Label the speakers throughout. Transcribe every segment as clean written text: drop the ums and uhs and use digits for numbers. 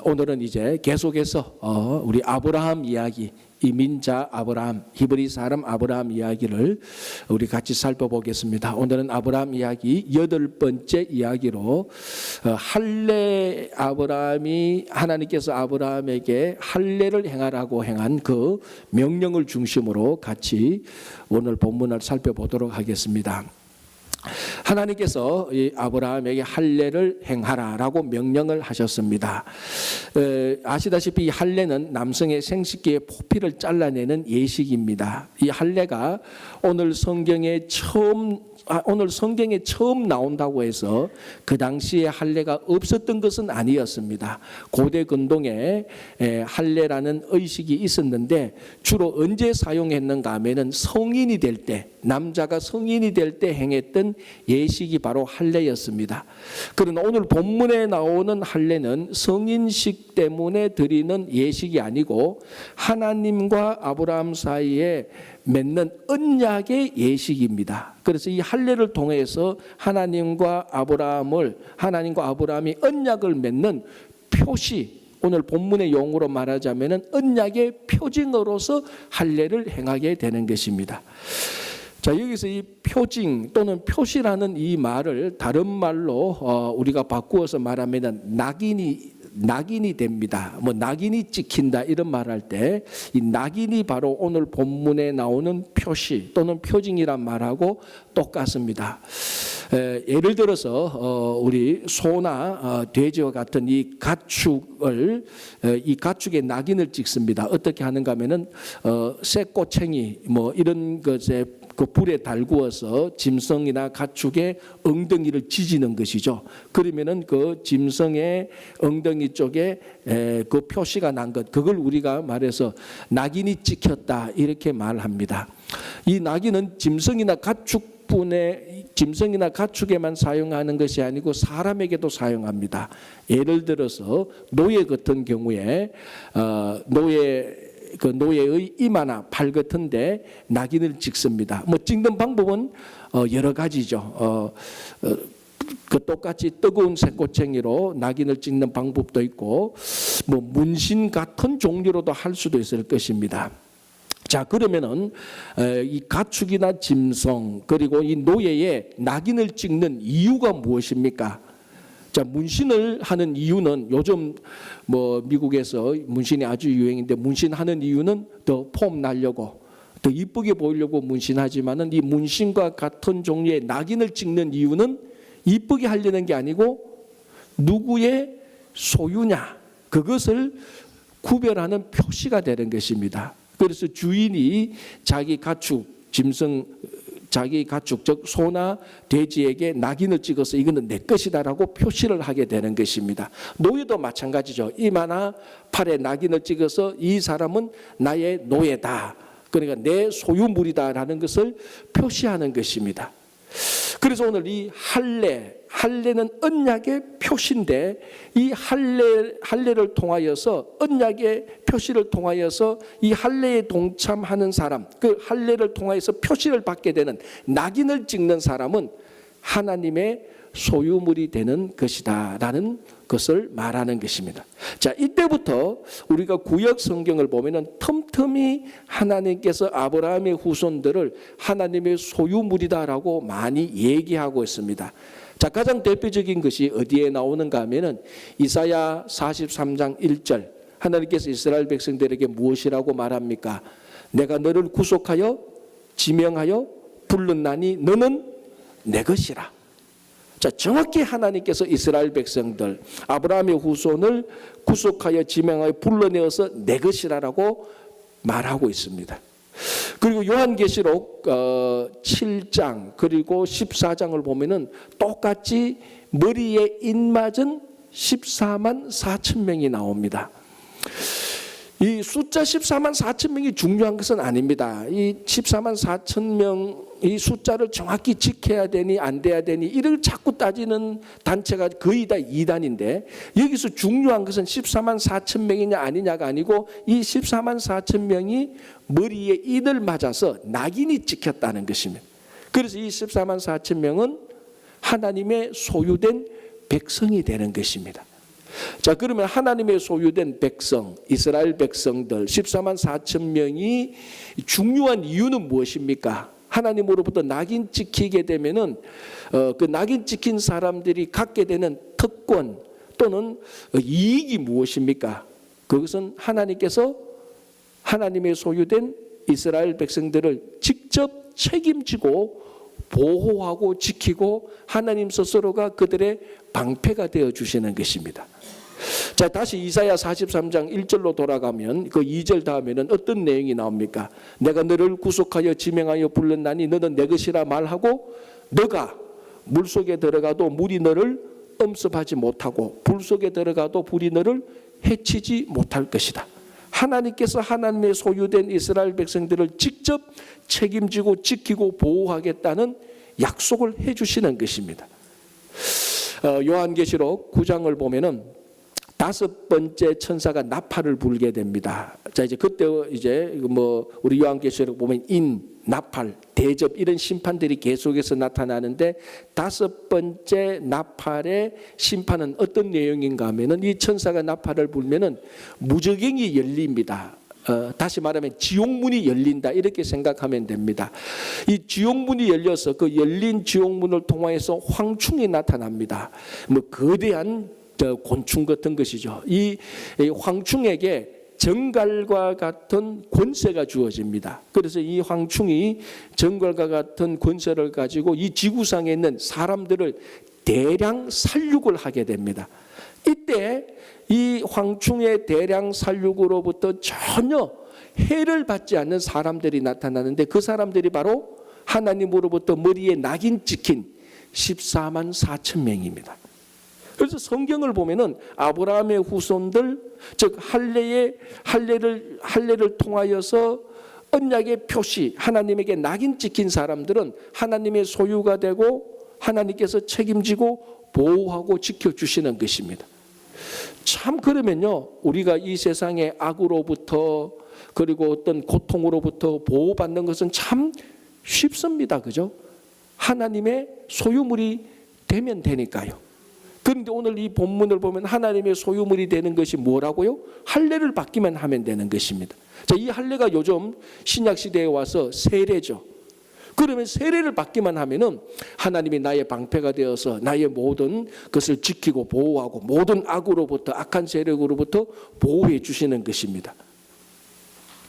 Speaker 1: 오늘은 이제 계속해서 우리 아브라함 이야기, 이민자 아브라함, 히브리 사람 아브라함 이야기를 우리 같이 살펴보겠습니다. 오늘은 아브라함 이야기 8번째 이야기로 할례, 아브라함이 하나님께서 아브라함에게 할례를 행하라고 행한 그 명령을 중심으로 같이 오늘 본문을 살펴보도록 하겠습니다. 하나님께서 이 아브라함에게 할례를 행하라라고 명령을 하셨습니다. 아시다시피 이 할례는 남성의 생식기의 포피를 잘라내는 예식입니다. 이 할례가 오늘 성경에 처음 나온다고 해서 그 당시에 할례가 없었던 것은 아니었습니다. 고대 근동에 할례라는 의식이 있었는데 주로 언제 사용했는가 하면은 성인이 될 때, 남자가 성인이 될 때 행했던 예식이 바로 할례였습니다. 그러나 오늘 본문에 나오는 할례는 성인식 때문에 드리는 예식이 아니고 하나님과 아브라함 사이에 맺는 언약의 예식입니다. 그래서 이 할례를 통해서 하나님과 아브라함이 언약을 맺는 표시, 오늘 본문의 용어로 말하자면 언약의 표징으로서 할례를 행하게 되는 것입니다. 자, 여기서 이 표징 또는 표시라는 이 말을 다른 말로 우리가 바꾸어서 말하면 낙인이 됩니다. 낙인이 찍힌다 이런 말할 때 이 낙인이 바로 오늘 본문에 나오는 표시 또는 표징이란 말하고 똑같습니다. 예를 들어서 우리 소나 돼지와 같은 이 가축의 낙인을 찍습니다. 어떻게 하는가 하면은 쇠꼬챙이 이런 것에 그 불에 달구어서 짐승이나 가축의 엉덩이를 지지는 것이죠. 그러면은 그 짐승의 엉덩이 쪽에 그 표시가 난 것, 그걸 우리가 말해서 낙인이 찍혔다 이렇게 말합니다. 이 낙인은 짐승이나 가축에만 사용하는 것이 아니고 사람에게도 사용합니다. 예를 들어서 노예 같은 경우에 노예의 이마나 팔 같은데 낙인을 찍습니다. 찍는 방법은 여러 가지죠. 그 똑같이 뜨거운 쇠꼬챙이로 낙인을 찍는 방법도 있고 문신 같은 종류로도 할 수도 있을 것입니다. 자, 그러면은 이 가축이나 짐승 그리고 이 노예의 낙인을 찍는 이유가 무엇입니까? 자, 문신을 하는 이유는 요즘 미국에서 문신이 아주 유행인데 문신하는 이유는 더 폼 나려고 더 이쁘게 보이려고 문신하지만은 이 문신과 같은 종류의 낙인을 찍는 이유는 이쁘게 하려는 게 아니고 누구의 소유냐 그것을 구별하는 표시가 되는 것입니다. 그래서 주인이 자기 가축, 짐승, 자기 가축 즉 소나 돼지에게 낙인을 찍어서 이거는 내 것이다라고 표시를 하게 되는 것입니다. 노예도 마찬가지죠. 이마나 팔에 낙인을 찍어서 이 사람은 나의 노예다. 그러니까 내 소유물이다라는 것을 표시하는 것입니다. 그래서 오늘 이 할례는 언약의 표시인데 이 할례를 통하여서 언약의 표시를 통하여서 이 할례에 동참하는 사람, 그 할례를 통하여서 표시를 받게 되는 낙인을 찍는 사람은 하나님의 소유물이 되는 것이다라는 것을 말하는 것입니다. 자, 이때부터 우리가 구약 성경을 보면은 틈틈이 하나님께서 아브라함의 후손들을 하나님의 소유물이다라고 많이 얘기하고 있습니다. 자, 가장 대표적인 것이 어디에 나오는가 하면은 이사야 43장 1절 하나님께서 이스라엘 백성들에게 무엇이라고 말합니까? 내가 너를 구속하여 지명하여 불렀나니 너는 내 것이라. 자, 정확히 하나님께서 이스라엘 백성들 아브라함의 후손을 구속하여 지명하여 불러내어서 내 것이라고 말하고 있습니다. 그리고 요한계시록 7장 그리고 14장을 보면은 똑같이 머리에 인맞은 14만 4천 명이 나옵니다. 이 숫자 14만 4천 명이 중요한 것은 아닙니다. 이 14만 4천 명 이 숫자를 정확히 지켜야 되니 안 돼야 되니 이를 자꾸 따지는 단체가 거의 다 이단인데 여기서 중요한 것은 14만 4천 명이냐 아니냐가 아니고 이 14만 4천 명이 머리에 인을 맞아서 낙인이 찍혔다는 것입니다. 그래서 이 14만 4천 명은 하나님의 소유된 백성이 되는 것입니다. 자, 그러면 하나님의 소유된 백성, 이스라엘 백성들 14만 4천 명이 중요한 이유는 무엇입니까? 하나님으로부터 낙인 찍히게 되면은 그 낙인 찍힌 사람들이 갖게 되는 특권 또는 이익이 무엇입니까? 그것은 하나님께서 하나님의 소유된 이스라엘 백성들을 직접 책임지고 보호하고 지키고 하나님 스스로가 그들의 방패가 되어 주시는 것입니다. 자, 다시 이사야 43장 1절로 돌아가면 그 2절 다음에는 어떤 내용이 나옵니까? 내가 너를 구속하여 지명하여 불렀나니 너는 내 것이라 말하고 너가 물속에 들어가도 물이 너를 엄습하지 못하고 불 속에 들어가도 불이 너를 해치지 못할 것이다. 하나님께서 하나님의 소유된 이스라엘 백성들을 직접 책임지고 지키고 보호하겠다는 약속을 해주시는 것입니다. 요한계시록 9장을 보면은 5번째 천사가 나팔을 불게 됩니다. 자, 이제 그때 이제 우리 요한계시록 보면 나팔, 대접 이런 심판들이 계속해서 나타나는데 5번째 나팔의 심판은 어떤 내용인가 하면은 이 천사가 나팔을 불면은 무저갱이 열립니다. 다시 말하면 지옥문이 열린다 이렇게 생각하면 됩니다. 이 지옥문이 열려서 그 열린 지옥문을 통하여서 황충이 나타납니다. 거대한 곤충 같은 것이죠. 이 황충에게 정갈과 같은 권세가 주어집니다. 그래서 이 황충이 정갈과 같은 권세를 가지고 이 지구상에 있는 사람들을 대량 살육을 하게 됩니다. 이때 이 황충의 대량 살육으로부터 전혀 해를 받지 않는 사람들이 나타나는데 그 사람들이 바로 하나님으로부터 머리에 낙인 찍힌 14만 4천 명입니다. 그래서 성경을 보면은 아브라함의 후손들, 즉 할례를 통하여서 언약의 표시, 하나님에게 낙인 찍힌 사람들은 하나님의 소유가 되고 하나님께서 책임지고 보호하고 지켜주시는 것입니다. 참 그러면요, 우리가 이 세상의 악으로부터 그리고 어떤 고통으로부터 보호받는 것은 참 쉽습니다. 그죠? 하나님의 소유물이 되면 되니까요. 그런데 오늘 이 본문을 보면 하나님의 소유물이 되는 것이 뭐라고요? 할례를 받기만 하면 되는 것입니다. 자, 이 할례가 요즘 신약 시대에 와서 세례죠. 그러면 세례를 받기만 하면은 하나님이 나의 방패가 되어서 나의 모든 것을 지키고 보호하고 모든 악으로부터 악한 세력으로부터 보호해 주시는 것입니다.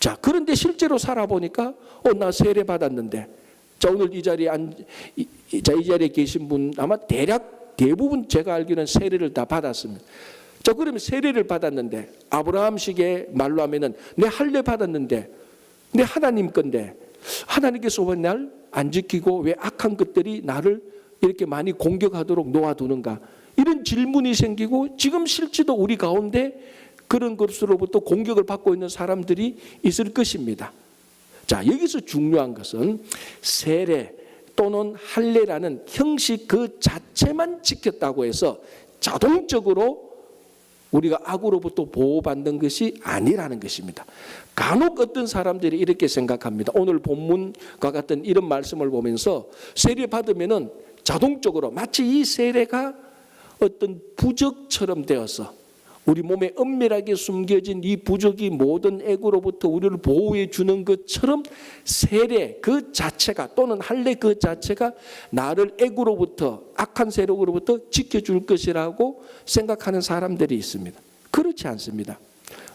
Speaker 1: 자, 그런데 실제로 살아보니까 나 세례 받았는데, 자, 오늘 이 자리에 이 자리에 계신 분 아마 대부분 제가 알기로는 세례를 다 받았습니다. 자, 그러면 세례를 받았는데 아브라함식의 말로 하면은 내 할례 받았는데 내 하나님 건데 하나님께서 왜 날 안 지키고 왜 악한 것들이 나를 이렇게 많이 공격하도록 놓아두는가? 이런 질문이 생기고 지금 실제도 우리 가운데 그런 것으로부터 공격을 받고 있는 사람들이 있을 것입니다. 자, 여기서 중요한 것은 세례 또는 할례라는 형식 그 자체만 지켰다고 해서 자동적으로 우리가 악으로부터 보호받는 것이 아니라는 것입니다. 간혹 어떤 사람들이 이렇게 생각합니다. 오늘 본문과 같은 이런 말씀을 보면서 세례 받으면은 자동적으로 마치 이 세례가 어떤 부적처럼 되어서 우리 몸에 은밀하게 숨겨진 이 부적이 모든 액으로부터 우리를 보호해 주는 것처럼 세례 그 자체가 또는 할례 그 자체가 나를 액으로부터 악한 세력으로부터 지켜줄 것이라고 생각하는 사람들이 있습니다. 그렇지 않습니다.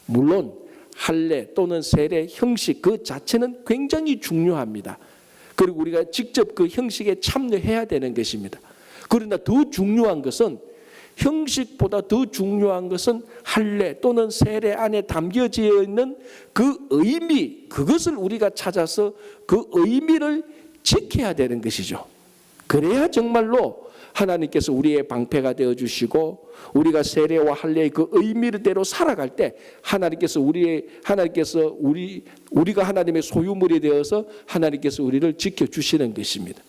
Speaker 1: 물론 할례 또는 세례 형식 그 자체는 굉장히 중요합니다. 그리고 우리가 직접 그 형식에 참여해야 되는 것입니다. 그러나 더 중요한 것은 형식보다 더 중요한 것은 할례 또는 세례 안에 담겨져 있는 그 의미, 그것을 우리가 찾아서 그 의미를 지켜야 되는 것이죠. 그래야 정말로 하나님께서 우리의 방패가 되어 주시고 우리가 세례와 할례의 그 의미대로 살아갈 때 하나님께서 우리가 하나님의 소유물이 되어서 하나님께서 우리를 지켜 주시는 것입니다.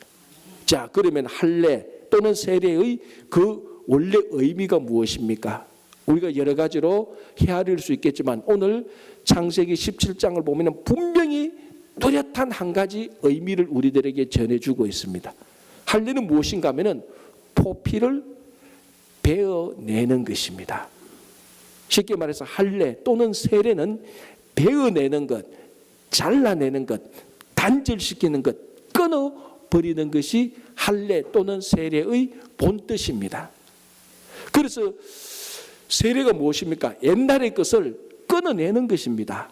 Speaker 1: 자, 그러면 할례 또는 세례의 그 원래 의미가 무엇입니까? 우리가 여러 가지로 헤아릴 수 있겠지만 오늘 창세기 17장을 보면 분명히 뚜렷한 한 가지 의미를 우리들에게 전해주고 있습니다. 할례는 무엇인가 하면 포피를 베어내는 것입니다. 쉽게 말해서 할례 또는 세례는 베어내는 것, 잘라내는 것, 단절시키는 것, 끊어버리는 것이 할례 또는 세례의 본뜻입니다. 그래서 세례가 무엇입니까? 옛날의 것을 끊어내는 것입니다.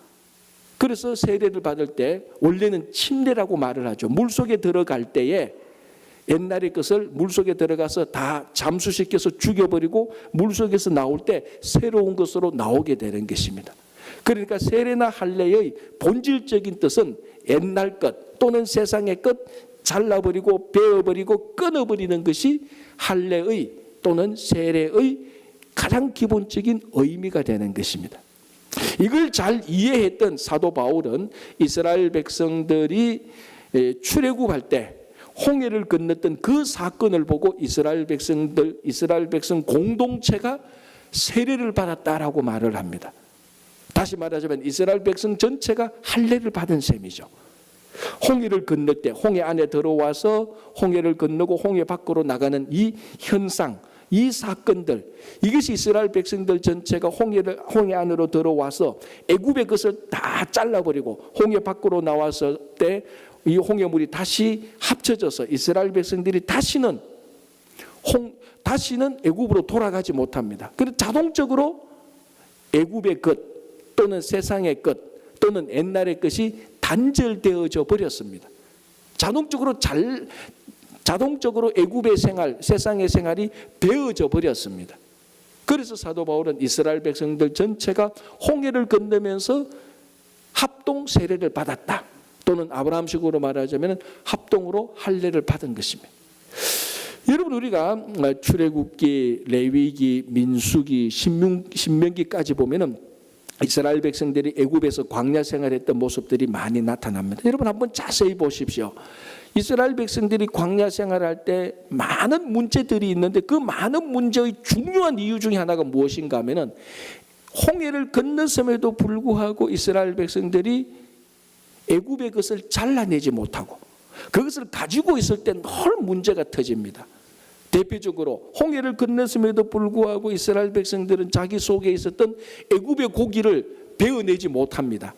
Speaker 1: 그래서 세례를 받을 때 원래는 침례라고 말을 하죠. 물속에 들어갈 때에 옛날의 것을 물속에 들어가서 다 잠수시켜서 죽여버리고 물속에서 나올 때 새로운 것으로 나오게 되는 것입니다. 그러니까 세례나 할례의 본질적인 뜻은 옛날 것 또는 세상의 것 잘라버리고 베어버리고 끊어버리는 것이 할례의 또는 세례의 가장 기본적인 의미가 되는 것입니다. 이걸 잘 이해했던 사도 바울은 이스라엘 백성들이 출애굽할 때 홍해를 건넜던 그 사건을 보고 이스라엘 백성 공동체가 세례를 받았다라고 말을 합니다. 다시 말하자면 이스라엘 백성 전체가 할례를 받은 셈이죠. 홍해를 건널 때 홍해 안에 들어와서 홍해를 건너고 홍해 밖으로 나가는 이 현상, 이 사건들, 이것이 이스라엘 백성들 전체가 홍해 안으로 들어와서 애굽의 것을 다 잘라버리고 홍해 밖으로 나왔을 때 이 홍해물이 다시 합쳐져서 이스라엘 백성들이 다시는 애굽으로 돌아가지 못합니다. 그래서 자동적으로 애굽의 것 또는 세상의 것 또는 옛날의 것이 단절되어져 버렸습니다. 자동적으로 애굽의 생활, 세상의 생활이 되어져 버렸습니다. 그래서 사도 바울은 이스라엘 백성들 전체가 홍해를 건너면서 합동 세례를 받았다. 또는 아브라함식으로 말하자면 합동으로 할례를 받은 것입니다. 여러분, 우리가 출애굽기, 레위기, 민수기, 신명기까지 보면은 이스라엘 백성들이 애굽에서 광야 생활했던 모습들이 많이 나타납니다. 여러분 한번 자세히 보십시오. 이스라엘 백성들이 광야 생활할 때 많은 문제들이 있는데 그 많은 문제의 중요한 이유 중에 하나가 무엇인가 하면은 홍해를 건넜음에도 불구하고 이스라엘 백성들이 애굽의 것을 잘라내지 못하고 그것을 가지고 있을 때 늘 문제가 터집니다. 대표적으로 홍해를 건넜음에도 불구하고 이스라엘 백성들은 자기 속에 있었던 애굽의 고기를 베어내지 못합니다.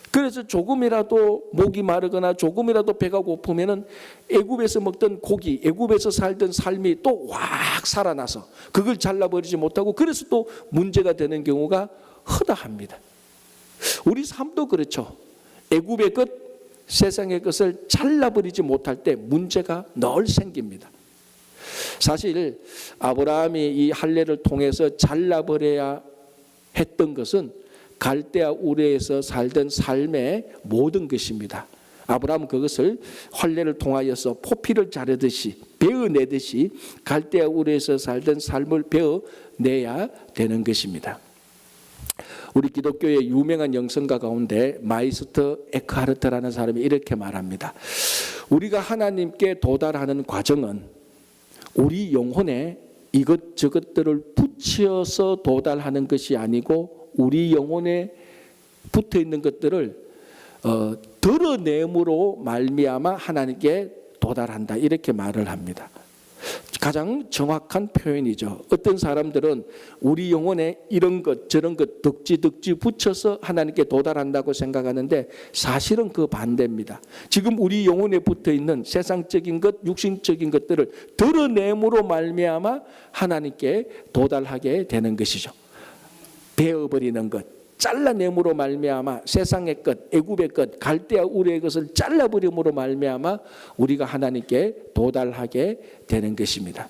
Speaker 1: 그래서 조금이라도 목이 마르거나 조금이라도 배가 고프면은 애굽에서 먹던 고기, 애굽에서 살던 삶이 또 확 살아나서 그걸 잘라버리지 못하고 그래서 또 문제가 되는 경우가 허다합니다. 우리 삶도 그렇죠. 애굽의 것, 세상의 것을 잘라버리지 못할 때 문제가 늘 생깁니다. 사실 아브라함이 이 할례를 통해서 잘라버려야 했던 것은 갈대아 우르에서 살던 삶의 모든 것입니다. 아브라함은 그것을 할례를 통하여서 포피를 자르듯이 베어내듯이 갈대아 우르에서 살던 삶을 베어내야 되는 것입니다. 우리 기독교의 유명한 영성가 가운데 마이스터 에크하르트라는 사람이 이렇게 말합니다. 우리가 하나님께 도달하는 과정은 우리 영혼에 이것저것들을 붙여서 도달하는 것이 아니고 우리 영혼에 붙어있는 것들을 드러냄으로 말미암아 하나님께 도달한다 이렇게 말을 합니다. 가장 정확한 표현이죠. 어떤 사람들은 우리 영혼에 이런 것 저런 것 덕지 붙여서 하나님께 도달한다고 생각하는데 사실은 그 반대입니다. 지금 우리 영혼에 붙어있는 세상적인 것 육신적인 것들을 드러냄으로 말미암아 하나님께 도달하게 되는 것이죠. 베어버리는 것, 잘라냄으로 말미암아 세상의 것, 애굽의 것, 갈대아 우르의 것을 잘라버림으로 말미암아 우리가 하나님께 도달하게 되는 것입니다.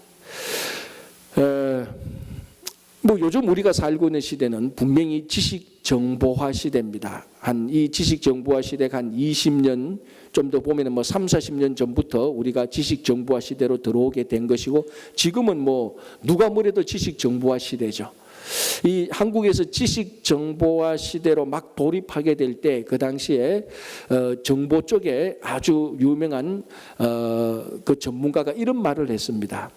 Speaker 1: 요즘 우리가 살고 있는 시대는 분명히 지식 정보화 시대입니다. 이 지식 정보화 시대가 한 20년 좀 더 보면은 3, 40년 전부터 우리가 지식 정보화 시대로 들어오게 된 것이고 지금은 누가 뭐래도 지식 정보화 시대죠. 이 한국에서 지식 정보화 시대로 막 돌입하게 될 때 그 당시에 정보 쪽에 아주 유명한 그 전문가가 이런 말을 했습니다.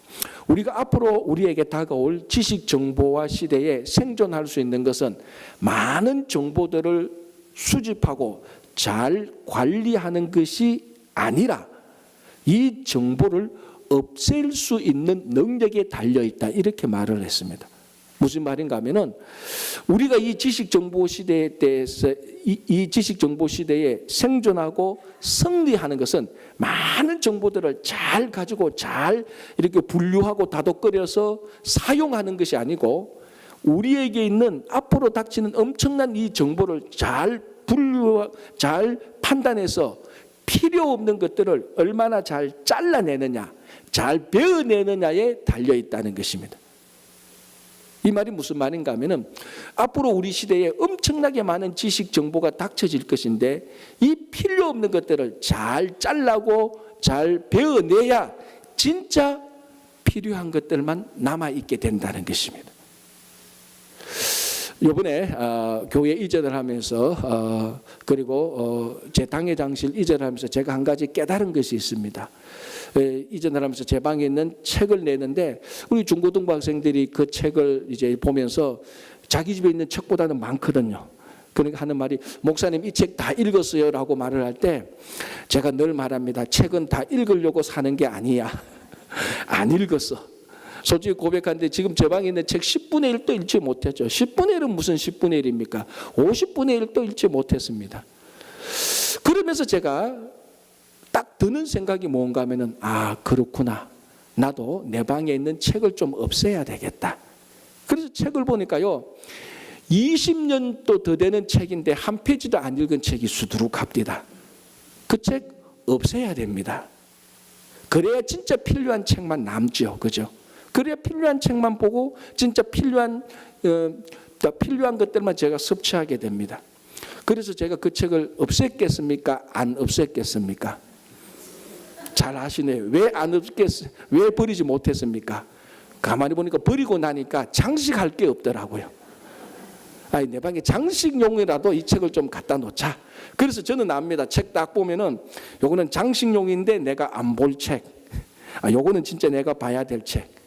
Speaker 1: 우리가 앞으로 우리에게 다가올 지식 정보화 시대에 생존할 수 있는 것은 많은 정보들을 수집하고 잘 관리하는 것이 아니라 이 정보를 없앨 수 있는 능력에 달려 있다 이렇게 말을 했습니다. 무슨 말인가 하면은 우리가 이 지식 정보 시대에 대해서 이 지식 정보 시대에 생존하고 승리하는 것은 많은 정보들을 잘 가지고 잘 이렇게 분류하고 다독거려서 사용하는 것이 아니고 우리에게 있는 앞으로 닥치는 엄청난 이 정보를 잘 잘 판단해서 필요 없는 것들을 얼마나 잘 잘라내느냐, 잘 베어내느냐에 달려 있다는 것입니다. 이 말이 무슨 말인가 하면은 앞으로 우리 시대에 엄청나게 많은 지식 정보가 닥쳐질 것인데 이 필요 없는 것들을 잘 잘라고 잘 베어내야 진짜 필요한 것들만 남아 있게 된다는 것입니다. 이번에 교회 이전을 하면서 그리고 제 당회장실 이전을 하면서 제가 한 가지 깨달은 것이 있습니다. 이전을 하면서 제 방에 있는 책을 내는데 우리 중고등부 학생들이 그 책을 이제 보면서 자기 집에 있는 책보다는 많거든요. 그러니까 하는 말이 목사님 이 책 다 읽었어요 라고 말을 할 때 제가 늘 말합니다. 책은 다 읽으려고 사는 게 아니야. 안 읽었어. 솔직히 고백하는데 지금 제 방에 있는 책 10분의 1도 읽지 못했죠. 10분의 1은 무슨 10분의 1입니까? 50분의 1도 읽지 못했습니다. 그러면서 제가 딱 드는 생각이 뭔가 하면은 아 그렇구나. 나도 내 방에 있는 책을 좀 없애야 되겠다. 그래서 책을 보니까요. 20년도 더 되는 책인데 한 페이지도 안 읽은 책이 수두룩합니다. 그 책 없애야 됩니다. 그래야 진짜 필요한 책만 남죠. 그죠? 그래야 필요한 책만 보고 진짜 필요한 것들만 제가 섭취하게 됩니다. 그래서 제가 그 책을 없앴겠습니까? 안 없앴겠습니까? 잘 아시네요. 왜 버리지 못했습니까? 가만히 보니까 버리고 나니까 장식할 게 없더라고요. 아니, 내 방에 장식용이라도 이 책을 좀 갖다 놓자. 그래서 저는 압니다. 책 딱 보면은 요거는 장식용인데 내가 안 볼 책. 요거는 진짜 내가 봐야 될 책.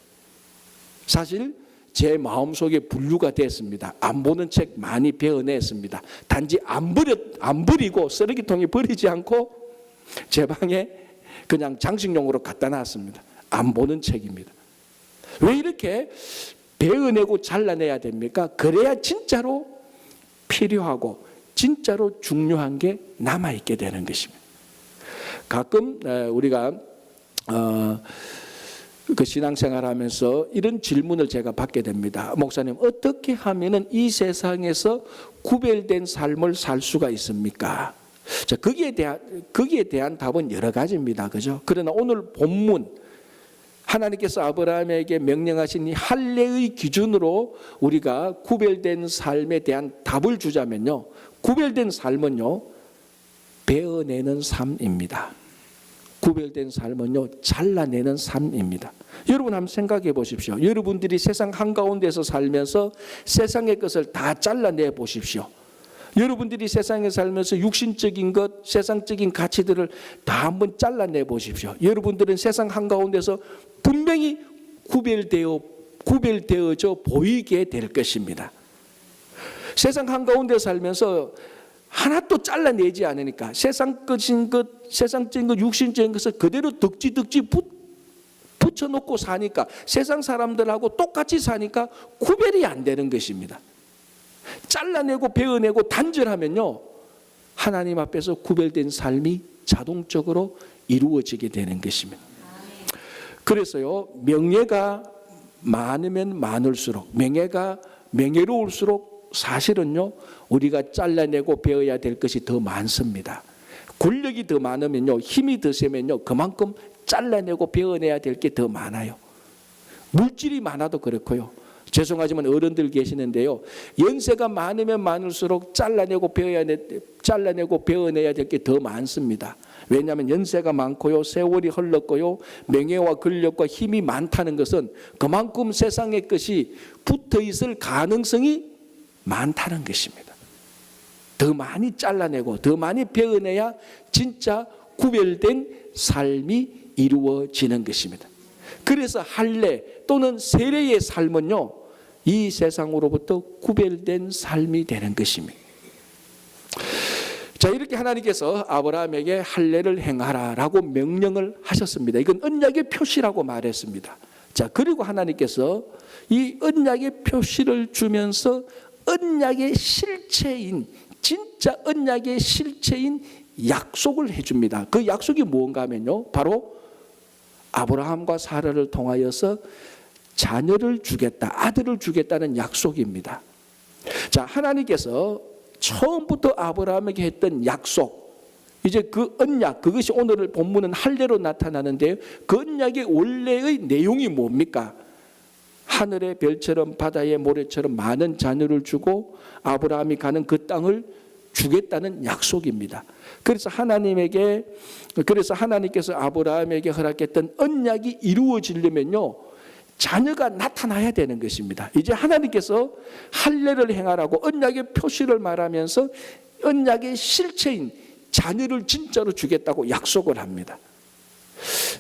Speaker 1: 사실 제 마음속에 분류가 됐습니다. 안 보는 책 많이 베어냈습니다. 단지 안 버리고 쓰레기통에 버리지 않고 제 방에 그냥 장식용으로 갖다 놨습니다. 안 보는 책입니다. 왜 이렇게 베어내고 잘라내야 됩니까? 그래야 진짜로 필요하고 진짜로 중요한 게 남아있게 되는 것입니다. 가끔 우리가 그 신앙생활하면서 이런 질문을 제가 받게 됩니다. 목사님, 어떻게 하면은 이 세상에서 구별된 삶을 살 수가 있습니까? 자, 거기에 대한 답은 여러 가지입니다. 그죠? 그러나 오늘 본문 하나님께서 아브라함에게 명령하신 이 할례의 기준으로 우리가 구별된 삶에 대한 답을 주자면요. 구별된 삶은요. 베어내는 삶입니다. 구별된 삶은요, 잘라내는 삶입니다. 여러분 한번 생각해 보십시오. 여러분들이 세상 한가운데서 살면서 세상의 것을 다 잘라내 보십시오. 여러분들이 세상에 살면서 육신적인 것, 세상적인 가치들을 다 한번 잘라내 보십시오. 여러분들은 세상 한가운데서 분명히 구별되어져 보이게 될 것입니다. 세상 한가운데 살면서 하나도 잘라내지 않으니까 세상적인 것, 육신적인 것을 그대로 덕지 붙여놓고 사니까 세상 사람들하고 똑같이 사니까 구별이 안 되는 것입니다. 잘라내고 베어내고 단절하면요, 하나님 앞에서 구별된 삶이 자동적으로 이루어지게 되는 것입니다. 그래서요, 명예가 많으면 많을수록, 명예가 명예로울수록 사실은요, 우리가 잘라내고 베어야 될 것이 더 많습니다. 권력이 더 많으면요, 힘이 더 세면요, 그만큼 잘라내고 베어내야 될 게 더 많아요. 물질이 많아도 그렇고요. 죄송하지만 어른들 계시는데요, 연세가 많으면 많을수록 잘라내고 베어내야 될 게 더 많습니다. 왜냐하면 연세가 많고요, 세월이 흘렀고요, 명예와 권력과 힘이 많다는 것은 그만큼 세상의 것이 붙어 있을 가능성이 많다는 것입니다. 더 많이 잘라내고 더 많이 베어내야 진짜 구별된 삶이 이루어지는 것입니다. 그래서 할례 또는 세례의 삶은요, 이 세상으로부터 구별된 삶이 되는 것입니다. 자, 이렇게 하나님께서 아브라함에게 할례를 행하라라고 명령을 하셨습니다. 이건 언약의 표시라고 말했습니다. 자, 그리고 하나님께서 이 언약의 표시를 주면서 언약의 실체인, 진짜 언약의 실체인 약속을 해줍니다. 그 약속이 무언가 하면요, 바로 아브라함과 사라를 통하여서 자녀를 주겠다, 아들을 주겠다는 약속입니다. 자, 하나님께서 처음부터 아브라함에게 했던 약속, 이제 그 언약, 그것이 오늘 본문은 할례로 나타나는데요, 그 언약의 원래의 내용이 뭡니까? 하늘의 별처럼 바다의 모래처럼 많은 자녀를 주고 아브라함이 가는 그 땅을 주겠다는 약속입니다. 그래서 하나님께서 아브라함에게 허락했던 언약이 이루어지려면요, 자녀가 나타나야 되는 것입니다. 이제 하나님께서 할례를 행하라고 언약의 표시를 말하면서 언약의 실체인 자녀를 진짜로 주겠다고 약속을 합니다.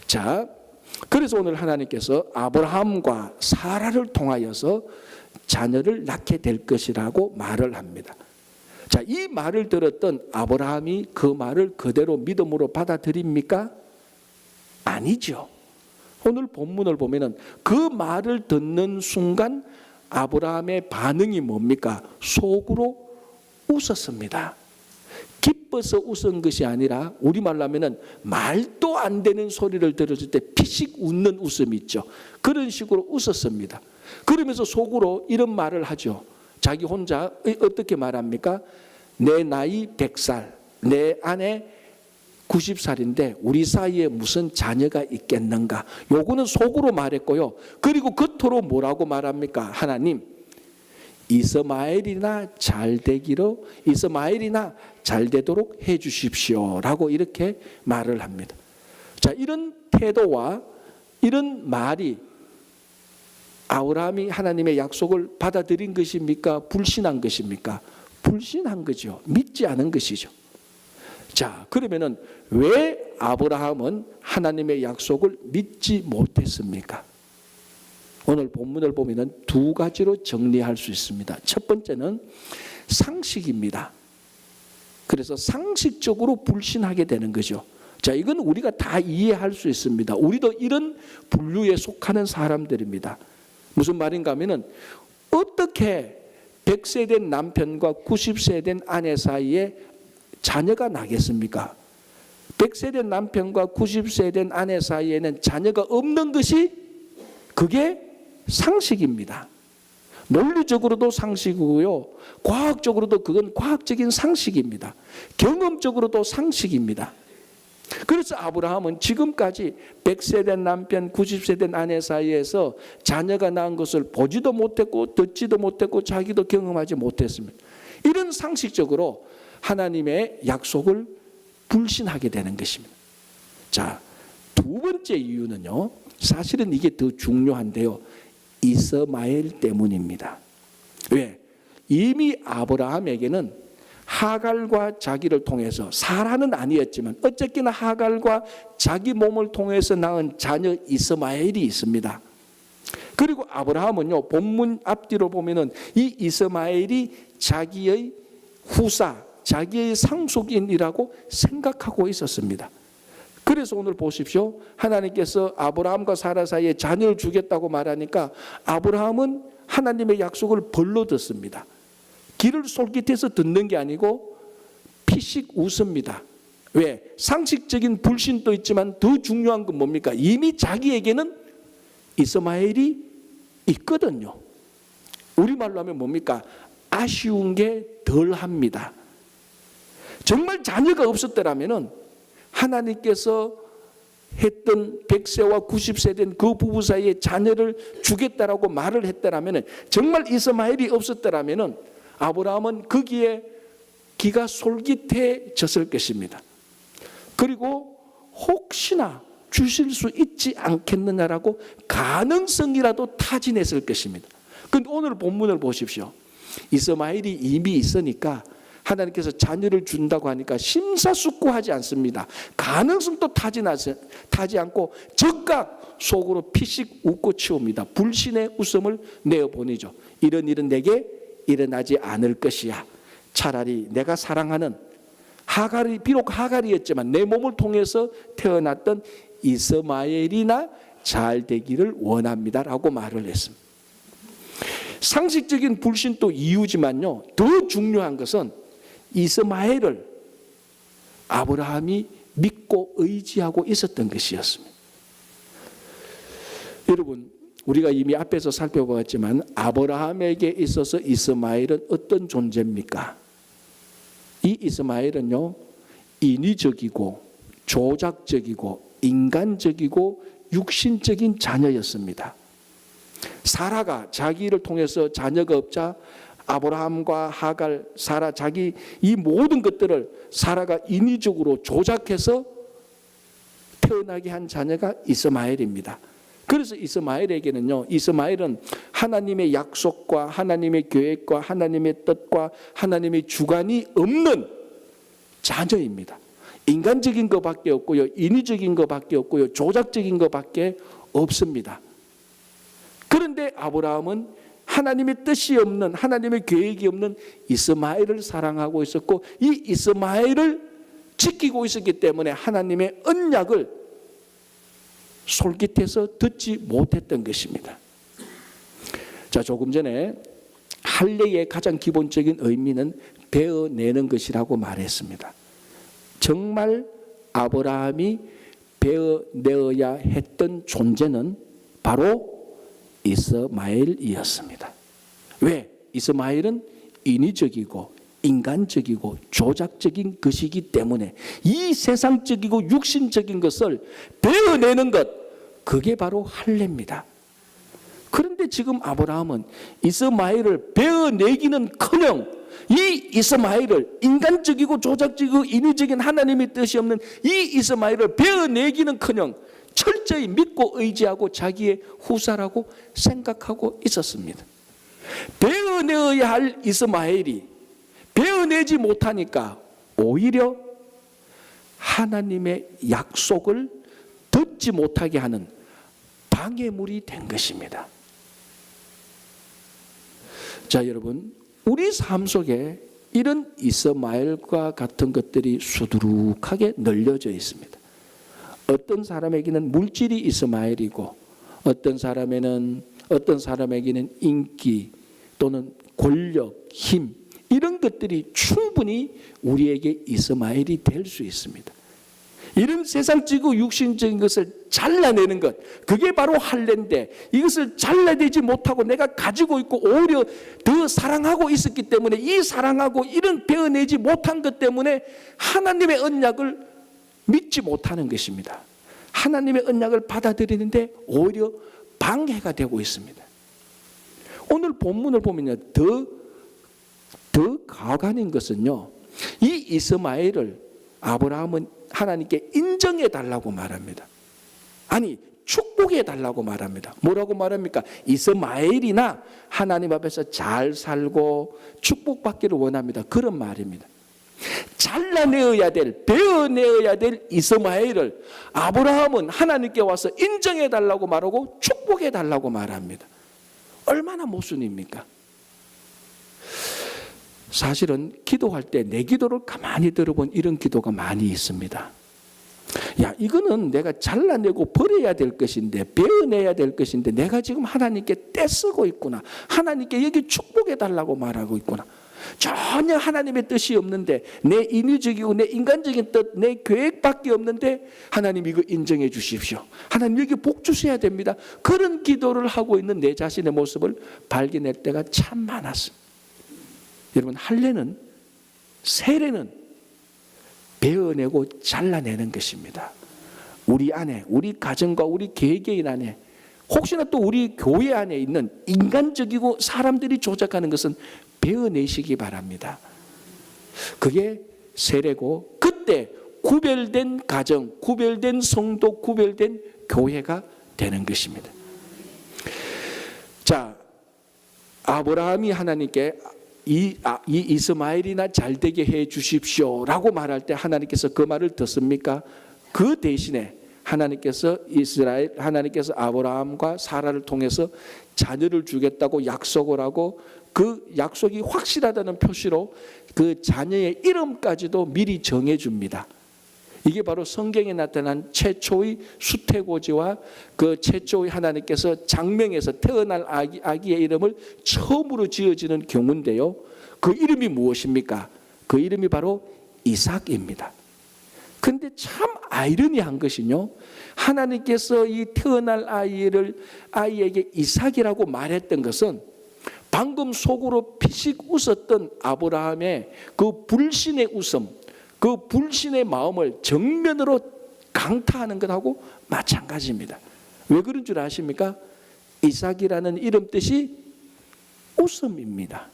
Speaker 1: 자, 그래서 오늘 하나님께서 아브라함과 사라를 통하여서 자녀를 낳게 될 것이라고 말을 합니다. 자, 이 말을 들었던 아브라함이 그 말을 그대로 믿음으로 받아들입니까? 아니죠. 오늘 본문을 보면은 그 말을 듣는 순간 아브라함의 반응이 뭡니까? 속으로 웃었습니다. 기뻐서 웃은 것이 아니라 우리말로 하면은 말도 안 되는 소리를 들었을 때 피식 웃는 웃음이 있죠. 그런 식으로 웃었습니다. 그러면서 속으로 이런 말을 하죠. 자기 혼자 어떻게 말합니까? 내 나이 100살, 내 아내 90살인데 우리 사이에 무슨 자녀가 있겠는가? 요거는 속으로 말했고요. 그리고 겉으로 뭐라고 말합니까? 하나님, 이스마엘이나 잘 되도록 해 주십시오라고 이렇게 말을 합니다. 자, 이런 태도와 이런 말이 아브라함이 하나님의 약속을 받아들인 것입니까? 불신한 것입니까? 불신한 거죠. 믿지 않은 것이죠. 자, 그러면은 왜 아브라함은 하나님의 약속을 믿지 못했습니까? 오늘 본문을 보면은 두 가지로 정리할 수 있습니다. 첫 번째는 상식입니다. 그래서 상식적으로 불신하게 되는 거죠. 자, 이건 우리가 다 이해할 수 있습니다. 우리도 이런 분류에 속하는 사람들입니다. 무슨 말인가 하면은 어떻게 100세 된 남편과 90세 된 아내 사이에 자녀가 나겠습니까? 100세 된 남편과 90세 된 아내 사이에는 자녀가 없는 것이 그게 상식입니다. 논리적으로도 상식이고요, 과학적으로도 그건 과학적인 상식입니다. 경험적으로도 상식입니다. 그래서 아브라함은 지금까지 100세 된 남편, 90세 된 아내 사이에서 자녀가 낳은 것을 보지도 못했고 듣지도 못했고 자기도 경험하지 못했습니다. 이런 상식적으로 하나님의 약속을 불신하게 되는 것입니다. 자, 두 번째 이유는요, 사실은 이게 더 중요한데요, 이스마엘 때문입니다. 왜? 이미 아브라함에게는 하갈과 자기를 통해서, 사라는 아니었지만 어쨌거나 하갈과 자기 몸을 통해서 낳은 자녀 이스마엘이 있습니다. 그리고 아브라함은요, 본문 앞뒤로 보면은 이 이스마엘이 자기의 후사, 자기의 상속인이라고 생각하고 있었습니다. 그래서 오늘 보십시오. 하나님께서 아브라함과 사라 사이에 자녀를 주겠다고 말하니까 아브라함은 하나님의 약속을 벌로 듣습니다. 귀를 솔깃해서 듣는 게 아니고 피식 웃습니다. 왜? 상식적인 불신도 있지만 더 중요한 건 뭡니까? 이미 자기에게는 이스마엘이 있거든요. 우리말로 하면 뭡니까? 아쉬운 게 덜합니다. 정말 자녀가 없었더라면 하나님께서 했던 100세와 90세 된 그 부부 사이에 자녀를 주겠다라고 말을 했더라면, 정말 이스마엘이 없었더라면 아브라함은 거기에 귀가 솔깃해졌을 것입니다. 그리고 혹시나 주실 수 있지 않겠느냐라고 가능성이라도 타진했을 것입니다. 그런데 오늘 본문을 보십시오. 이스마엘이 이미 있으니까 하나님께서 자녀를 준다고 하니까 심사숙고하지 않습니다. 가능성도 타지 않고 즉각 속으로 피식 웃고 치웁니다. 불신의 웃음을 내어보내죠. 이런 일은 내게 일어나지 않을 것이야. 차라리 내가 사랑하는 하갈이, 비록 하갈이었지만 내 몸을 통해서 태어났던 이스마엘이나 잘 되기를 원합니다라고 말을 했습니다. 상식적인 불신도 이유지만요, 더 중요한 것은 이스마엘을 아브라함이 믿고 의지하고 있었던 것이었습니다. 여러분, 우리가 이미 앞에서 살펴보았지만 아브라함에게 있어서 이스마엘은 어떤 존재입니까? 이 이스마엘은요, 인위적이고 조작적이고 인간적이고 육신적인 자녀였습니다. 사라가 자기를 통해서 자녀가 없자 아브라함과 하갈, 사라, 자기 이 모든 것들을 사라가 인위적으로 조작해서 태어나게 한 자녀가 이스마엘입니다. 그래서 이스마엘에게는요, 이스마엘은 하나님의 약속과 하나님의 계획과 하나님의 뜻과 하나님의 주관이 없는 자녀입니다. 인간적인 것밖에 없고요, 인위적인 것밖에 없고요, 조작적인 것밖에 없습니다. 그런데 아브라함은 하나님의 뜻이 없는, 하나님의 계획이 없는 이스마엘을 사랑하고 있었고, 이 이스마엘을 지키고 있었기 때문에 하나님의 언약을 솔깃해서 듣지 못했던 것입니다. 자, 조금 전에 할례의 가장 기본적인 의미는 베어내는 것이라고 말했습니다. 정말 아브라함이 베어내어야 했던 존재는 바로 이스마엘이었습니다. 왜? 이스마엘은 인위적이고 인간적이고 조작적인 것이기 때문에 이 세상적이고 육신적인 것을 베어내는 것, 그게 바로 할례입니다. 그런데 지금 아브라함은 이스마엘을 베어내기는커녕 이 이스마엘을, 인간적이고 조작적이고 인위적인 하나님의 뜻이 없는 이 이스마엘을 베어내기는커녕 철저히 믿고 의지하고 자기의 후사라고 생각하고 있었습니다. 베어내어야 할 이스마엘이 베어내지 못하니까 오히려 하나님의 약속을 듣지 못하게 하는 방해물이 된 것입니다. 자, 여러분, 우리 삶 속에 이런 이스마엘과 같은 것들이 수두룩하게 널려져 있습니다. 어떤 사람에게는 물질이 이스마엘이고, 어떤 사람에게는 인기 또는 권력, 힘, 이런 것들이 충분히 우리에게 이스마엘이 될 수 있습니다. 이런 세상적이고 육신적인 것을 잘라내는 것, 그게 바로 할례인데, 이것을 잘라내지 못하고 내가 가지고 있고 오히려 더 사랑하고 있었기 때문에, 이 사랑하고 이런 베어내지 못한 것 때문에 하나님의 언약을 믿지 못하는 것입니다. 하나님의 언약을 받아들이는데 오히려 방해가 되고 있습니다. 오늘 본문을 보면요, 더 가관인 것은요, 이 이스마엘을 아브라함은 하나님께 인정해 달라고 말합니다. 아니, 축복해 달라고 말합니다. 뭐라고 말합니까? 이스마엘이나 하나님 앞에서 잘 살고 축복받기를 원합니다. 그런 말입니다. 잘라내어야 될, 베어내어야 될 이스마엘을 아브라함은 하나님께 와서 인정해 달라고 말하고 축복해 달라고 말합니다. 얼마나 모순입니까? 사실은 기도할 때 내 기도를 가만히 들어본 이런 기도가 많이 있습니다. 야, 이거는 내가 잘라내고 버려야 될 것인데, 베어내야 될 것인데 내가 지금 하나님께 떼쓰고 있구나, 하나님께 여기 축복해 달라고 말하고 있구나. 전혀 하나님의 뜻이 없는데, 내 인위적이고 내 인간적인 뜻, 내 계획밖에 없는데 하나님 이거 인정해 주십시오, 하나님 여기 복 주셔야 됩니다. 그런 기도를 하고 있는 내 자신의 모습을 발견할 때가 참 많았습니다. 여러분, 할례는, 세례는 베어내고 잘라내는 것입니다. 우리 안에, 우리 가정과 우리 개개인 안에, 혹시나 또 우리 교회 안에 있는 인간적이고 사람들이 조작하는 것은 베어내시기 바랍니다. 그게 세례고, 그때 구별된 가정, 구별된 성도, 구별된 교회가 되는 것입니다. 자, 아브라함이 하나님께 이 이스마엘이나 잘되게 해 주십시오라고 말할 때 하나님께서 그 말을 듣습니까? 그 대신에 하나님께서 아브라함과 사라를 통해서 자녀를 주겠다고 약속을 하고, 그 약속이 확실하다는 표시로 그 자녀의 이름까지도 미리 정해 줍니다. 이게 바로 성경에 나타난 최초의 수태고지와 그 최초의 하나님께서 장명에서 태어날 아기의 이름을 처음으로 지어지는 경우인데요. 그 이름이 무엇입니까? 그 이름이 바로 이삭입니다. 그런데 참 아이러니한 것이요, 하나님께서 이 태어날 아이에게 이삭이라고 말했던 것은 방금 속으로 피식 웃었던 아브라함의 그 불신의 웃음, 그 불신의 마음을 정면으로 강타하는 것하고 마찬가지입니다. 왜 그런 줄 아십니까? 이삭이라는 이름 뜻이 웃음입니다.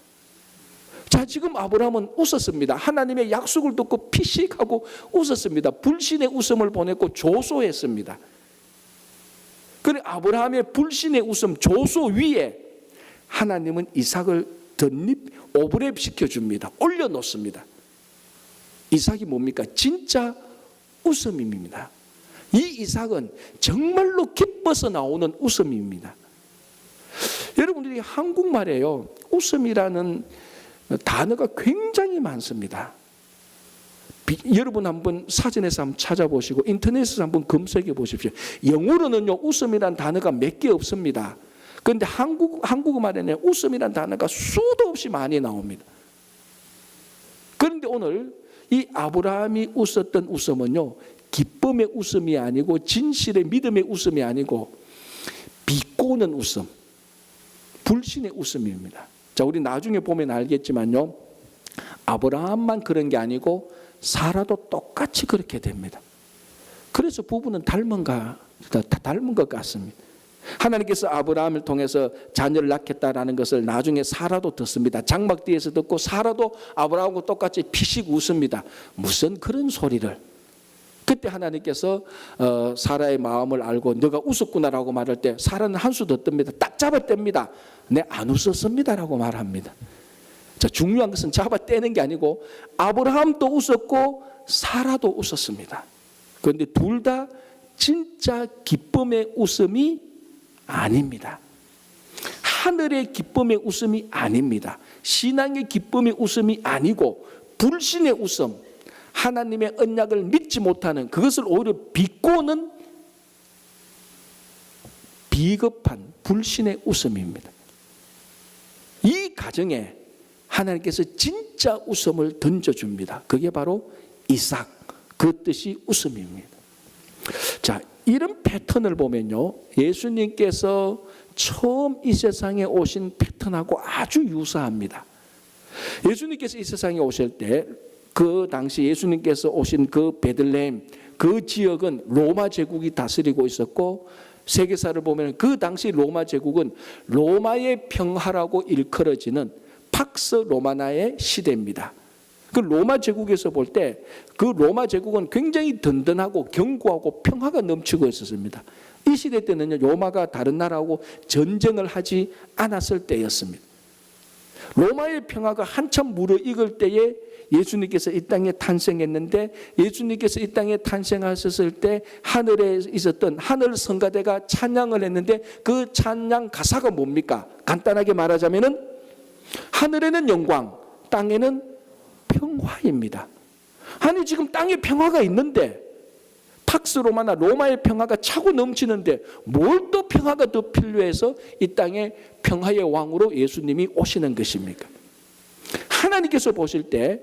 Speaker 1: 자, 지금 아브라함은 웃었습니다. 하나님의 약속을 듣고 피식하고 웃었습니다. 불신의 웃음을 보냈고 조소했습니다. 그래, 아브라함의 불신의 웃음, 조소 위에 하나님은 이삭을 덧입, 오브랩 시켜줍니다. 올려놓습니다. 이삭이 뭡니까? 진짜 웃음입니다. 이 이삭은 정말로 기뻐서 나오는 웃음입니다. 여러분들이 한국말에요, 웃음이라는 단어가 굉장히 많습니다. 여러분 한번 사전에서 한번 찾아보시고 인터넷에서 한번 검색해 보십시오. 영어로는요, 웃음이라는 단어가 몇 개 없습니다. 그런데 한국말에는 웃음이라는 단어가 수도 없이 많이 나옵니다. 그런데 오늘 이 아브라함이 웃었던 웃음은요, 기쁨의 웃음이 아니고 진실의 믿음의 웃음이 아니고 비꼬는 웃음, 불신의 웃음입니다. 자, 우리 나중에 보면 알겠지만요, 아브라함만 그런 게 아니고 사라도 똑같이 그렇게 됩니다. 그래서 부부는 닮은 것 같습니다. 하나님께서 아브라함을 통해서 자녀를 낳겠다라는 것을 나중에 사라도 듣습니다. 장막 뒤에서 듣고 사라도 아브라함과 똑같이 피식 웃습니다. 무슨 그런 소리를. 그때 하나님께서 사라의 마음을 알고 너가 웃었구나라고 말할 때 사라는 한 수 더 뜹니다. 딱 잡아뗍니다. 네, 안 웃었습니다라고 말합니다. 자, 중요한 것은 잡아떼는 게 아니고 아브라함도 웃었고 사라도 웃었습니다. 그런데 둘 다 진짜 기쁨의 웃음이 아닙니다. 하늘의 기쁨의 웃음이 아닙니다. 신앙의 기쁨의 웃음이 아니고 불신의 웃음, 하나님의 언약을 믿지 못하는, 그것을 오히려 비꼬는 비겁한 불신의 웃음입니다. 이 가정에 하나님께서 진짜 웃음을 던져줍니다. 그게 바로 이삭, 그 뜻이 웃음입니다. 자, 이런 패턴을 보면요, 예수님께서 처음 이 세상에 오신 패턴하고 아주 유사합니다. 예수님께서 이 세상에 오실 때 그 당시 예수님께서 오신 그 베들레헴, 그 지역은 로마 제국이 다스리고 있었고, 세계사를 보면 그 당시 로마 제국은 로마의 평화라고 일컬어지는 팍스 로마나의 시대입니다. 그 로마 제국에서 볼 때 그 로마 제국은 굉장히 든든하고 견고하고 평화가 넘치고 있었습니다. 이 시대 때는요, 로마가 다른 나라하고 전쟁을 하지 않았을 때였습니다. 로마의 평화가 한참 무르익을 때에 예수님께서 이 땅에 탄생했는데, 예수님께서 이 땅에 탄생하셨을 때 하늘에 있었던 하늘 성가대가 찬양을 했는데, 그 찬양 가사가 뭡니까? 간단하게 말하자면은 하늘에는 영광, 땅에는 평화입니다. 아니, 지금 땅에 평화가 있는데, 팍스 로마나 로마의 평화가 차고 넘치는데 뭘 또 평화가 더 필요해서 이 땅에 평화의 왕으로 예수님이 오시는 것입니까? 하나님께서 보실 때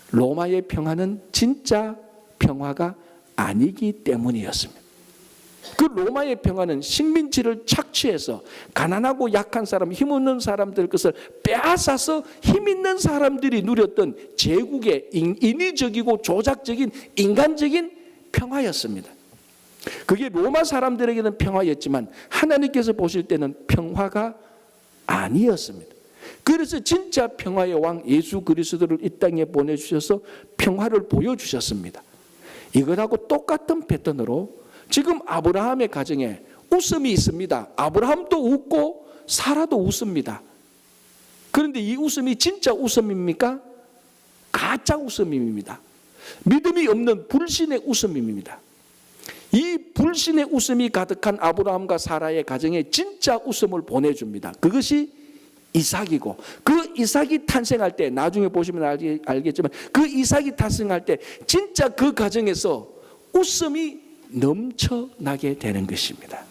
Speaker 1: 로마의 평화는 진짜 평화가 아니기 때문이었습니다. 그 로마의 평화는 식민지를 착취해서 가난하고 약한 사람, 힘없는 사람들 것을 빼앗아서 힘있는 사람들이 누렸던 제국의 인위적이고 조작적인 인간적인 평화였습니다. 그게 로마 사람들에게는 평화였지만 하나님께서 보실 때는 평화가 아니었습니다. 그래서 진짜 평화의 왕 예수 그리스도를 이 땅에 보내주셔서 평화를 보여주셨습니다. 이것하고 똑같은 패턴으로 지금 아브라함의 가정에 웃음이 있습니다. 아브라함도 웃고 사라도 웃습니다. 그런데 이 웃음이 진짜 웃음입니까? 가짜 웃음입니다. 믿음이 없는 불신의 웃음입니다. 이 불신의 웃음이 가득한 아브라함과 사라의 가정에 진짜 웃음을 보내줍니다. 그것이 이삭이고, 그 이삭이 탄생할 때, 나중에 보시면 알겠지만 그 이삭이 탄생할 때 진짜 그 가정에서 웃음이 넘쳐나게 되는 것입니다.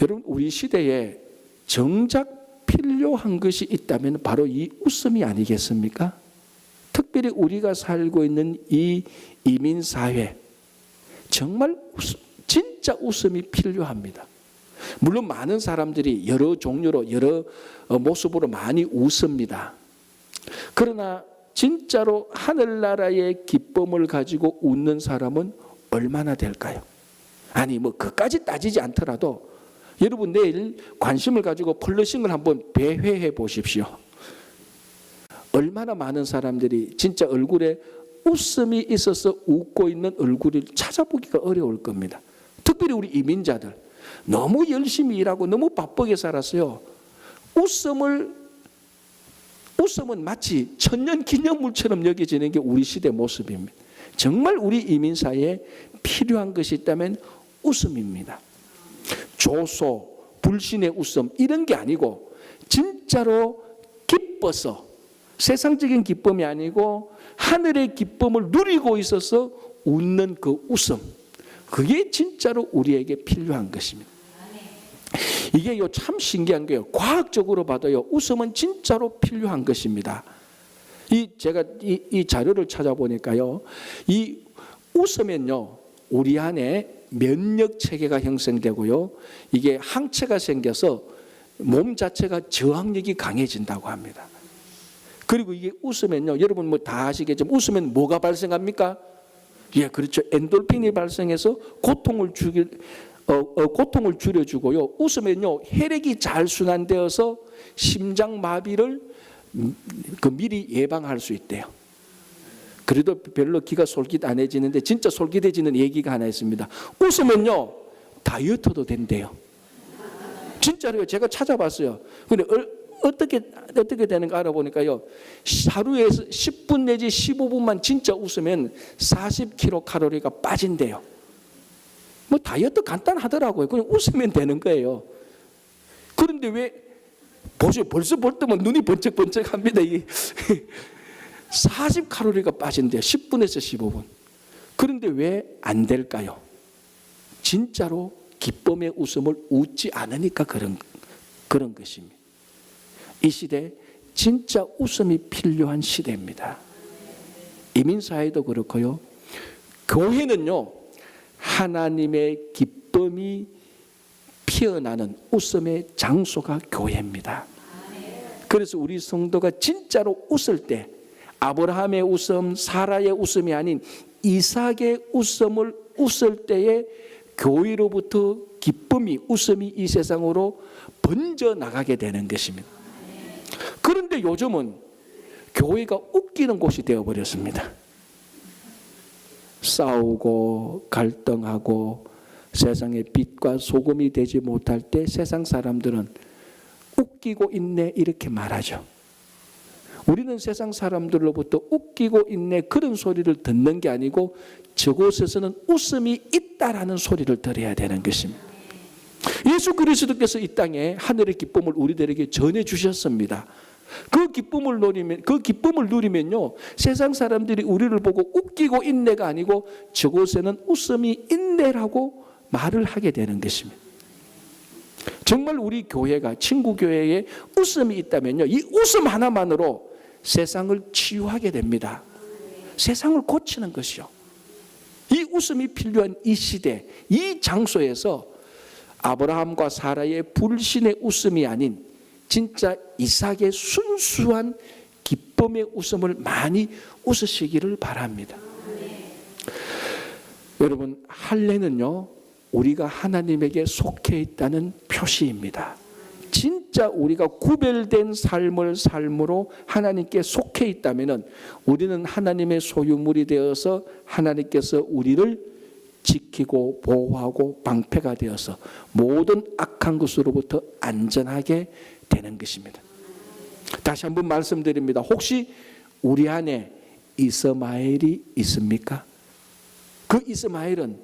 Speaker 1: 여러분, 우리 시대에 정작 필요한 것이 있다면 바로 이 웃음이 아니겠습니까? 특별히 우리가 살고 있는 이 이민사회, 정말 진짜 웃음이 필요합니다. 물론 많은 사람들이 여러 종류로 여러 모습으로 많이 웃습니다. 그러나 진짜로 하늘나라의 기쁨을 가지고 웃는 사람은 얼마나 될까요? 아니 뭐 그까지 따지지 않더라도 여러분 내일 관심을 가지고 폴러싱을 한번 배회해 보십시오. 얼마나 많은 사람들이 진짜 얼굴에 웃음이 있어서 웃고 있는 얼굴을 찾아보기가 어려울 겁니다. 특별히 우리 이민자들 너무 열심히 일하고 너무 바쁘게 살았어요. 웃음은 마치 천년기념물처럼 여겨지는 게 우리 시대 모습입니다. 정말 우리 이민사회에 필요한 것이 있다면 웃음입니다. 조소, 불신의 웃음 이런 게 아니고 진짜로 기뻐서, 세상적인 기쁨이 아니고 하늘의 기쁨을 누리고 있어서 웃는 그 웃음, 그게 진짜로 우리에게 필요한 것입니다. 이게 참 신기한 게요. 과학적으로 봐도요, 웃음은 진짜로 필요한 것입니다. 제가 이 자료를 찾아보니까요, 이 웃으면요, 우리 안에 면역 체계가 형성되고요, 이게 항체가 생겨서 몸 자체가 저항력이 강해진다고 합니다. 그리고 이게 웃으면요, 여러분 뭐 다 아시겠지만 웃으면 뭐가 발생합니까? 예, 그렇죠. 엔돌핀이 발생해서 고통을 줄여주고요. 웃으면요, 혈액이 잘 순환되어서 심장 마비를 미리 예방할 수 있대요. 그래도 별로 귀가 솔깃 안 해지는데 진짜 솔깃해지는 얘기가 하나 있습니다. 웃으면요, 다이어트도 된대요. 진짜로요. 제가 찾아봤어요. 근데 어떻게 되는가 알아보니까요, 하루에 10분 내지 15분만 진짜 웃으면 40kcal 빠진대요. 뭐 다이어트 간단하더라고요. 그냥 웃으면 되는 거예요. 그런데 왜 보세요, 벌써 볼 때만 눈이 번쩍번쩍합니다. 40칼로리가 빠진대요. 10분에서 15분. 그런데 왜 안 될까요? 진짜로 기쁨의 웃음을 웃지 않으니까 그런 것입니다. 이 시대 진짜 웃음이 필요한 시대입니다. 이민사회도 그렇고요, 교회는요, 하나님의 기쁨이 피어나는 웃음의 장소가 교회입니다. 그래서 우리 성도가 진짜로 웃을 때, 아브라함의 웃음, 사라의 웃음이 아닌 이삭의 웃음을 웃을 때에 교회로부터 기쁨이, 웃음이 이 세상으로 번져 나가게 되는 것입니다. 그런데 요즘은 교회가 웃기는 곳이 되어버렸습니다. 싸우고 갈등하고 세상의 빛과 소금이 되지 못할 때 세상 사람들은 웃기고 있네 이렇게 말하죠. 우리는 세상 사람들로부터 웃기고 있네 그런 소리를 듣는 게 아니고 저곳에서는 웃음이 있다라는 소리를 들어야 되는 것입니다. 예수 그리스도께서 이 땅에 하늘의 기쁨을 우리들에게 전해 주셨습니다. 그 기쁨을 누리면요, 세상 사람들이 우리를 보고 웃기고 있네가 아니고 저곳에는 웃음이 있네라고 말을 하게 되는 것입니다. 정말 우리 교회가, 친구 교회에 웃음이 있다면요, 이 웃음 하나만으로 세상을 치유하게 됩니다. 세상을 고치는 것이요. 이 웃음이 필요한 이 시대, 이 장소에서 아브라함과 사라의 불신의 웃음이 아닌 진짜 이삭의 순수한 기쁨의 웃음을 많이 웃으시기를 바랍니다. 여러분, 할례는요, 우리가 하나님에게 속해 있다는 표시입니다. 진짜 우리가 구별된 삶으로 하나님께 속해 있다면 우리는 하나님의 소유물이 되어서 하나님께서 우리를 지키고 보호하고 방패가 되어서 모든 악한 것으로부터 안전하게 되는 것입니다. 다시 한번 말씀드립니다. 혹시 우리 안에 이스마엘이 있습니까? 그 이스마엘은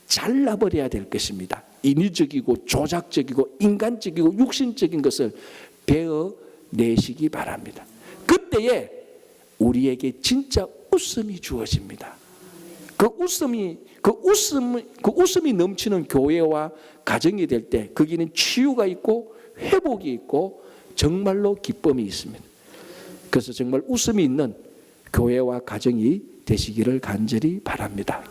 Speaker 1: 잘라버려야 될 것입니다. 인위적이고 조작적이고 인간적이고 육신적인 것을 베어내시기 바랍니다. 그때에 우리에게 진짜 웃음이 주어집니다. 그 웃음이 넘치는 교회와 가정이 될 때 거기는 치유가 있고 회복이 있고 정말로 기쁨이 있습니다. 그래서 정말 웃음이 있는 교회와 가정이 되시기를 간절히 바랍니다.